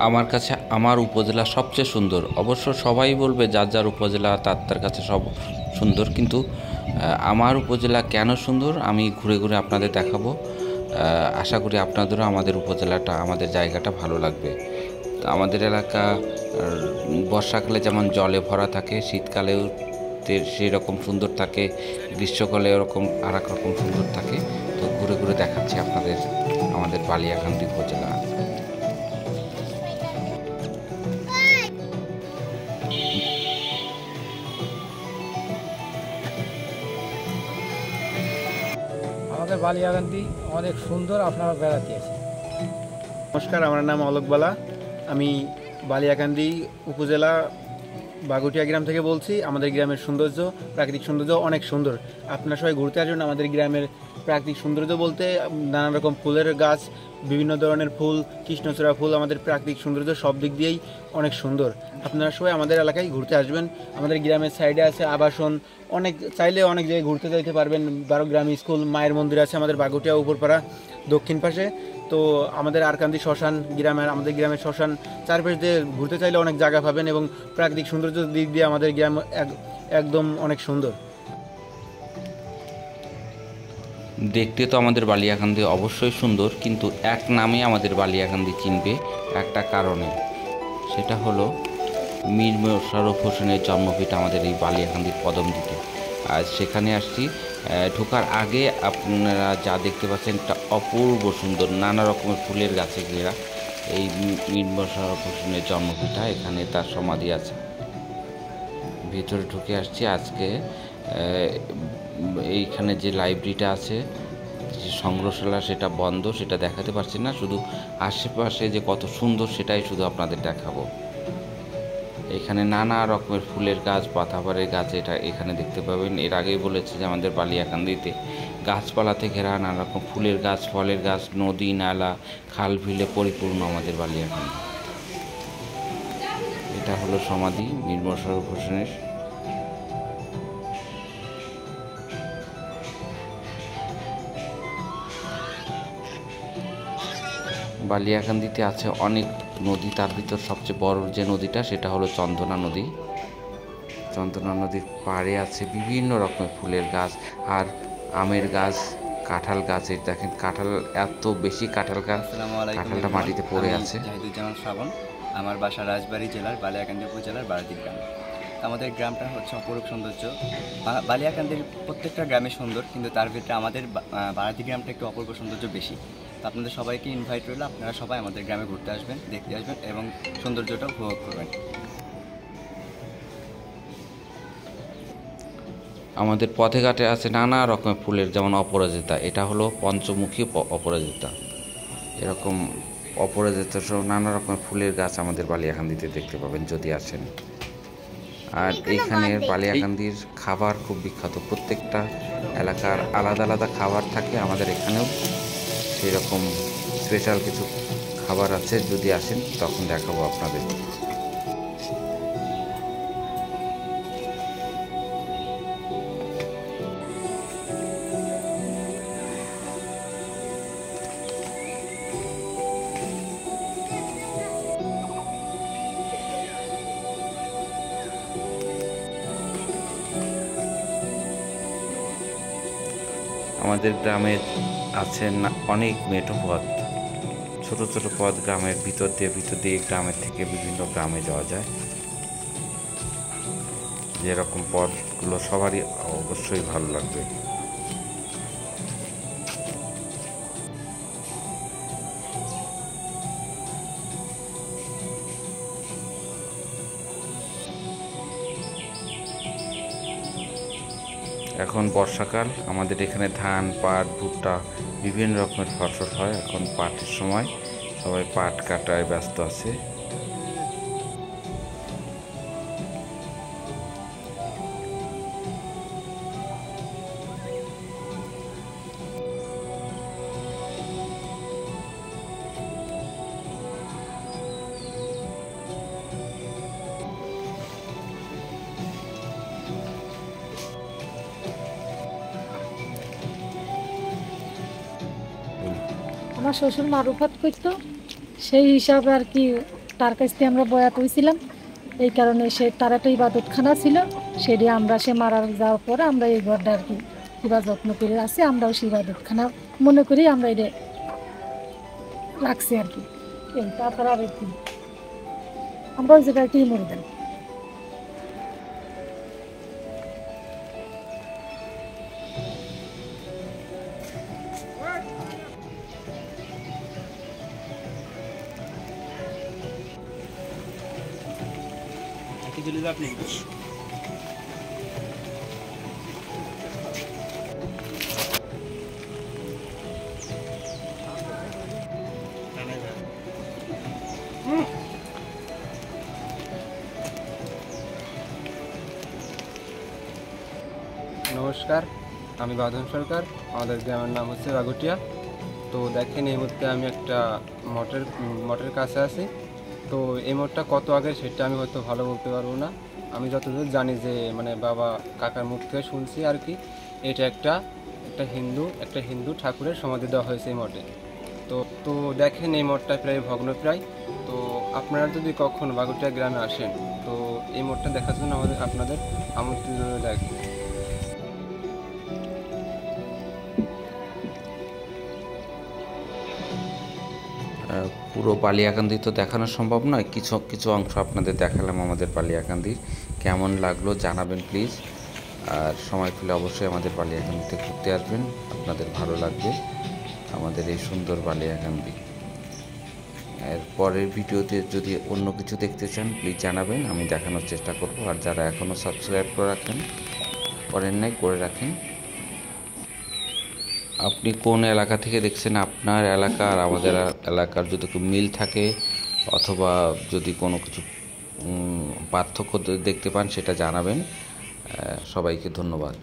আমার কাছে আমার উপজেলা সবচেয়ে সুন্দর। অবশ্য সবাই বলবে যার যার উপজেলা তার কাছে সব সুন্দর, কিন্তু আমার উপজেলা কেন সুন্দর আমি ঘুরে ঘুরে আপনাদের দেখাবো। আশা করি আপনাদেরও আমাদের উপজেলাটা, আমাদের জায়গাটা ভালো লাগবে। আমাদের এলাকা বর্ষাকালে যেমন জলে ভরা থাকে, শীতকালেও সেই রকম সুন্দর থাকে, গ্রীষ্মকালে ওরকম আর এক রকম সুন্দর থাকে। তো ঘুরে ঘুরে দেখাচ্ছি আপনাদের আমাদের বালিয়াকান্দি উপজেলা। আমাদের বালিয়াকান্দি অনেক সুন্দর, আপনারা বেড়াতে আসেন। নমস্কার, আমার নাম অলোক বালা। আমি বালিয়াকান্দি উপজেলা বাগুটিয়া গ্রাম থেকে বলছি। আমাদের গ্রামের সৌন্দর্য, প্রাকৃতিক সৌন্দর্য অনেক সুন্দর। আপনারা সবাই ঘুরতে আসবেন। আমাদের গ্রামের প্রাকৃতিক সৌন্দর্য বলতে নানা রকম ফুলের গাছ, বিভিন্ন ধরনের ফুল, কৃষ্ণচূড়া ফুল, আমাদের প্রাকৃতিক সৌন্দর্য সব দিক দিয়েই অনেক সুন্দর। আপনারা সবাই আমাদের এলাকায় ঘুরতে আসবেন। আমাদের গ্রামের সাইডে আছে আবাসন, অনেক চাইলে অনেক জায়গায় ঘুরতে যেতে পারবেন। 12 গ্রাম স্কুল, মায়ের মন্দির আছে আমাদের বাগুটিয়া উপরপাড়া দক্ষিণ পাশে। তো আমাদের আরকান্দি শ্মশান, আমাদের গ্রামের শ্মশান, চারপাশ দিয়ে ঘুরতে চাইলে অনেক জায়গা পাবেন এবং প্রাকৃতিক সৌন্দর্যের দিক দিয়ে আমাদের গ্রাম একদম অনেক সুন্দর। দেখতে তো আমাদের বালিয়াকান্দি অবশ্যই সুন্দর, কিন্তু এক নামে আমাদের বালিয়াকান্দি চিনবে একটা কারণে, সেটা হলো মীর মোশাররফ হোসেনের জন্মভিটা আমাদের এই বালিয়াকান্দির কদমদিতে। আর সেখানে আসছি, ঢোকার আগে আপনারা যা দেখতে পাচ্ছেন একটা অপূর্ব সুন্দর নানা রকমের ফুলের গাছে ঘেরা এই মীর মোশাররফ হোসেনের জন্মভিটা। এখানে তার সমাধি আছে। ভেতরে ঢুকে আসছি আজকে। এইখানে যে লাইব্রেরিটা আছে, যে সংগ্রহশালা, সেটা বন্ধ, সেটা দেখাতে পারছি না। শুধু আশেপাশে যে কত সুন্দর সেটাই শুধু আপনাদের দেখাবো। এখানে নানা রকমের ফুলের গাছ, পাতাবাড়ির গাছ এটা এখানে দেখতে পাবেন। এর আগেই বলেছি যে আমাদের বালিয়াকান্দিতে গাছপালাতে ঘেরা নানা রকম ফুলের গাছ, ফলের গাছ, নদী নালা, খাল বিলে পরিপূর্ণ আমাদের বালিয়াকান্দি। এটা হলো সমাধি মীর মোশাররফ হোসেনের। বালিয়াকান্দিতে আছে অনেক নদী, তার ভিতর সবচেয়ে বড় যে নদীটা সেটা হলো চন্দনা নদী। চন্দনা নদীর পাড়ে আছে বিভিন্ন রকমের ফুলের গাছ আর আমের গাছ, কাঁঠাল গাছ। এই দেখেন কাঁঠাল, এত বেশি কাঁঠাল গাছ, কাঁঠালটা মাটিতে পড়ে আছে। জাহিদুজ্জামান শ্রাবণ, আমার বাসা রাজবাড়ী জেলার বালিয়াকান্দি উপজেলার বারাদি গ্রামে। আমাদের গ্রামটা হচ্ছে অপরূপ সৌন্দর্য। বালিয়াকান্দির প্রত্যেকটা গ্রামে সুন্দর, কিন্তু তার ভিতরে আমাদের বারাদি গ্রামটা একটু অপূর্ব সৌন্দর্য বেশি। তো আপনাদের সবাইকে ইনভাইট রইল, আপনারা সবাই আমাদের গ্রামে ঘুরতে আসবেন, দেখতে আসবেন এবং সৌন্দর্যটা উপভোগ করবেন। আমাদের পথে ঘাটে আছে নানা রকমের ফুলের, যেমন অপরাজিতা, এটা হলো পঞ্চমুখী অপরাজিতা। এরকম অপরাজিতা সহ নানা রকমের ফুলের গাছ আমাদের বালিয়াকান্দিতে দেখতে পাবেন যদি আসেন। আর এইখানের বালিয়াকান্দির খাবার খুব বিখ্যাত। প্রত্যেকটা এলাকার আলাদা আলাদা খাবার থাকে, আমাদের এখানেও সেই রকম স্পেশাল কিছু খাবার আছে। যদি আসেন তখন দেখাবো আপনাদের। আমাদের গ্রামের আছে অনেক মেঠো পথ, ছোট ছোট পথ গ্রামের ভিতর দিয়ে গ্রামের থেকে বিভিন্ন গ্রামে যাওয়া যায়। যেরকম পথগুলো সবারই অবশ্যই ভালো লাগবে। এখন বর্ষাকাল, আমাদের এখানে ধান, পাট, ভুট্টা বিভিন্ন রকমের ফসল হয়। এখন পাটের সময়, সবাই পাট কাটায় ব্যস্ত আছে। আমার শ্বশুর মারুফাত করতো, সেই হিসাবে আর কি তার কাছ থেকে আমরা বয়াত হয়েছিলাম। এই কারণে তার একটা ইবাদতখানা ছিল, সেটি আমরা সে মারা যাওয়ার পরে আমরা এই ঘরটা আর কি কিবা যত্ন করে আছি। আমরাও সেই ইবাদতখানা মনে করি আমরা এটা রাখছি আর কি। এই তাছাড়া আর কি আমরা ওই জায়গায় কি মরে দেন। নমস্কার, আমি বাঁধন সরকার। আমাদের গ্রামের নাম হচ্ছে বাগুটিয়া। তো দেখেন, এই মুহূর্তে আমি একটা মঠের কাছে আছি। তো এই মঠটা কত আগে সেটা আমি হয়তো ভালো বলতে পারবো না। আমি যতদূর জানি যে মানে বাবা কাকার মুখ থেকে শুনছি আর কি, এটা একটা হিন্দু ঠাকুরের সমাধি দেওয়া হয়েছে এই মঠে। তো দেখেন, এই মঠটা প্রায় ভগ্নপ্রায়। তো আপনারা যদি কখনো বাগুটিয়া গ্রামে আসেন, তো এই মঠটা দেখার জন্য আপনাদের আমন্ত্রণ লাগে। পুরো বালিয়াকান্দি তো দেখানো সম্ভব নয়, কিছু কিছু অংশ আপনাদের দেখালাম আমাদের বালিয়াকান্দির। কেমন লাগলো জানাবেন প্লিজ। আর সময় পেলে অবশ্যই আমাদের বালিয়াকান্দিতে ঘুরতে আসবেন, আপনাদের ভালো লাগবে আমাদের এই সুন্দর বালিয়াকান্দি। এর পরের ভিডিওতে যদি অন্য কিছু দেখতে চান প্লিজ জানাবেন, আমি দেখানোর চেষ্টা করব। আর যারা এখনও সাবস্ক্রাইব করেন নাই করে রাখেন। আপনি কোন এলাকা থেকে দেখছেন, আপনার এলাকা আর আমাদের এলাকার যদি কোনো মিল থাকে অথবা যদি কোনো কিছু পার্থক্য দেখতে পান সেটা জানাবেন। সবাইকে ধন্যবাদ।